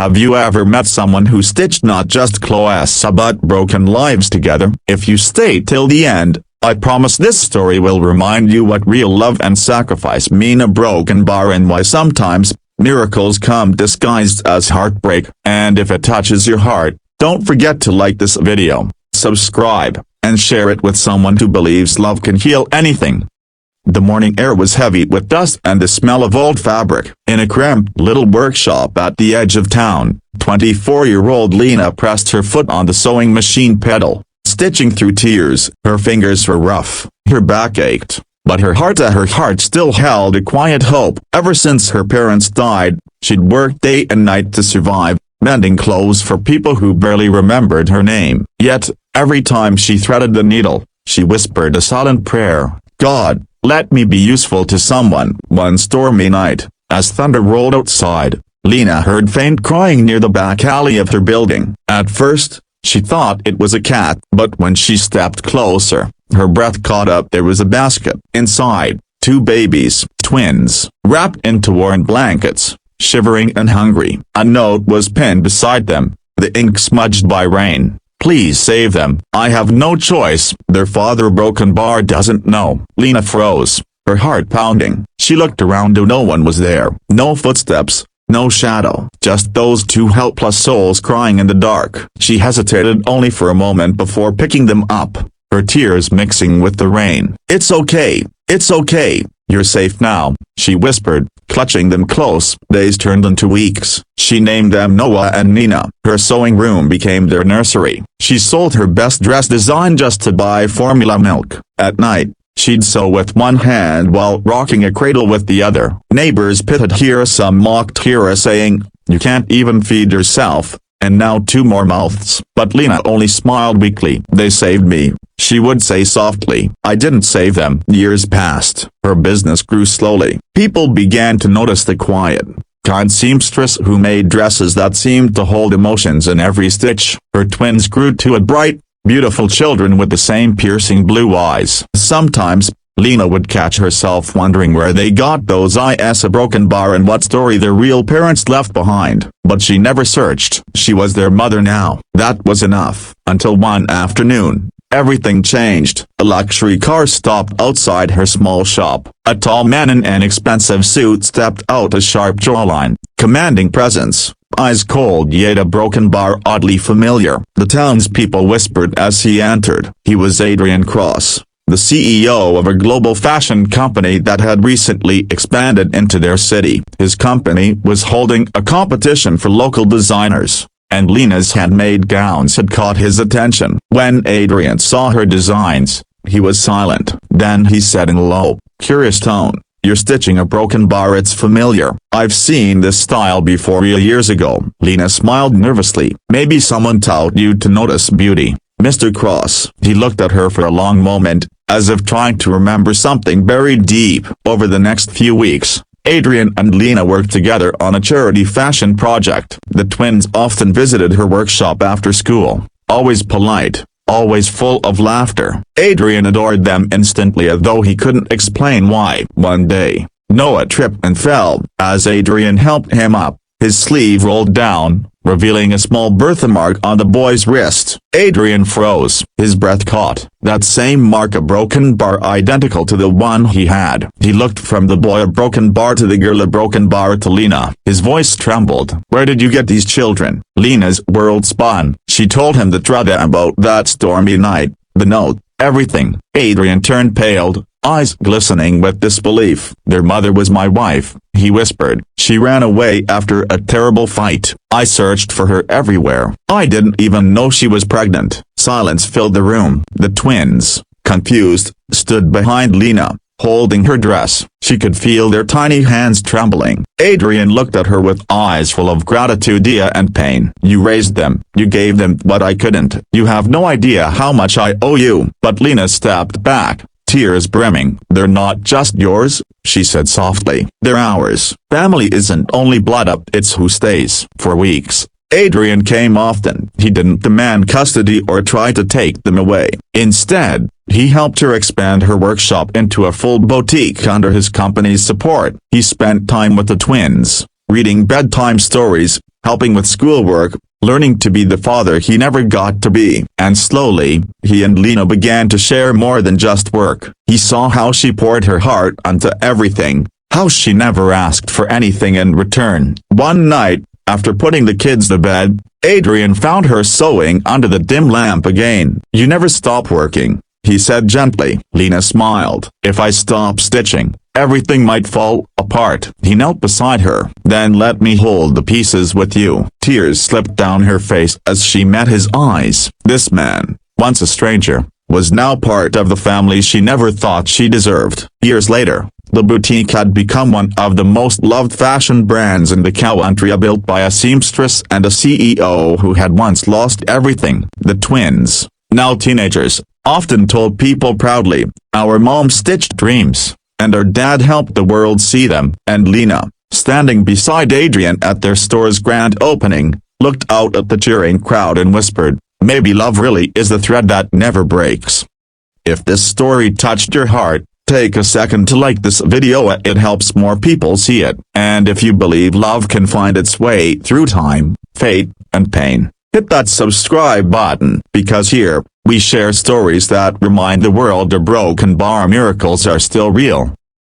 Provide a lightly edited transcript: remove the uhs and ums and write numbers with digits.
Have you ever met someone who stitched not just clothes but broken lives together? If you stay till the end, I promise this story will remind you what real love and sacrifice mean. A broken bar and why sometimes miracles come disguised as heartbreak. And if it touches your heart, don't forget to like this video, subscribe, and share it with someone who believes love can heal anything. The morning air was heavy with dust and the smell of old fabric. In a cramped little workshop at the edge of town, 24-year-old Lena pressed her foot on the sewing machine pedal, stitching through tears. Her fingers were rough, her back ached, but her heart still held a quiet hope. Ever since her parents died, she'd worked day and night to survive, mending clothes for people who barely remembered her name. Yet, every time she threaded the needle, she whispered a silent prayer: God, let me be useful to someone. One stormy night, as thunder rolled outside, Lena heard faint crying near the back alley of her building. At first, she thought it was a cat, but when she stepped closer, her breath caught up. There was a basket. Inside, two babies, twins, wrapped in worn blankets, shivering and hungry. A note was pinned beside them, the ink smudged by rain. Please save them. I have no choice. Their father broken bar doesn't know. Lena froze, her heart pounding. She looked around and no one was there. No footsteps, no shadow. Just those two helpless souls crying in the dark. She hesitated only for a moment before picking them up, her tears mixing with the rain. It's okay. It's okay. You're safe now, she whispered, clutching them close. Days turned into weeks. She named them Noah and Nina. Her sewing room became their nursery. She sold her best dress design just to buy formula milk. At night, she'd sew with one hand while rocking a cradle with the other. Neighbors pitted here, some mocked here, saying, "You can't even feed yourself, and now two more mouths." But Lena only smiled weakly. "They saved me," she would say softly. "I didn't save them." Years passed. Her business grew slowly. People began to notice the quiet, kind seamstress who made dresses that seemed to hold emotions in every stitch. Her twins grew to a bright, beautiful children with the same piercing blue eyes. Sometimes, Lena would catch herself wondering where they got those eyes. A broken bar and what story their real parents left behind. But she never searched. She was their mother now. That was enough. Until one afternoon, everything changed. A luxury car stopped outside her small shop. A tall man in an expensive suit stepped out, a sharp jawline, commanding presence, eyes cold yet a broken bar oddly familiar. The townspeople whispered as he entered. He was Adrian Cross, the CEO of a global fashion company that had recently expanded into their city. His company was holding a competition for local designers, and Lena's handmade gowns had caught his attention. When Adrian saw her designs, he was silent. Then he said in a low, curious tone, "You're stitching a broken bar. It's familiar. I've seen this style before years ago." Lena smiled nervously. "Maybe someone taught you to notice beauty, Mr. Cross." He looked at her for a long moment, as if trying to remember something buried deep. Over the next few weeks, Adrian and Lena worked together on a charity fashion project. The twins often visited her workshop after school, always polite, always full of laughter. Adrian adored them instantly, though he couldn't explain why. One day, Noah tripped and fell. As Adrian helped him up, his sleeve rolled down, revealing a small birthmark on the boy's wrist. Adrian froze. His breath caught. That same mark, a broken bar identical to the one he had. He looked from the boy, a broken bar, to the girl, a broken bar, to Lena. His voice trembled. "Where did you get these children?" Lena's world spun. She told him the truth about that stormy night, the note, everything. Adrian turned pale, eyes glistening with disbelief. "Their mother was my wife," he whispered. "She ran away after a terrible fight. I searched for her everywhere. I didn't even know she was pregnant." Silence filled the room. The twins, confused, stood behind Lena, holding her dress. She could feel their tiny hands trembling. Adrian looked at her with eyes full of gratitude and pain. "You raised them. You gave them what I couldn't. You have no idea how much I owe you." But Lena stepped back, tears brimming. "They're not just yours," she said softly. "They're ours. Family isn't only blood, it's who stays." For weeks, Adrian came often. He didn't demand custody or try to take them away. Instead, he helped her expand her workshop into a full boutique under his company's support. He spent time with the twins, reading bedtime stories, helping with schoolwork, learning to be the father he never got to be. And slowly, he and Lena began to share more than just work. He saw how she poured her heart onto everything, how she never asked for anything in return. One night, after putting the kids to bed, Adrian found her sewing under the dim lamp again. "You never stop working," he said gently. Lena smiled. "If I stop stitching, everything might fall apart." He knelt beside her. "Then let me hold the pieces with you." Tears slipped down her face as she met his eyes. This man, once a stranger, was now part of the family she never thought she deserved. Years later, the boutique had become one of the most loved fashion brands in the country, built by a seamstress and a CEO who had once lost everything. The twins, now teenagers, often told people proudly, "Our mom stitched dreams, and our dad helped the world see them." And Lena, standing beside Adrian at their store's grand opening, looked out at the cheering crowd and whispered, "Maybe love really is the thread that never breaks." If this story touched your heart, take a second to like this video. It helps more people see it. And if you believe love can find its way through time, fate, and pain, hit that subscribe button, because here, we share stories that remind the world a broken bar miracles are still real.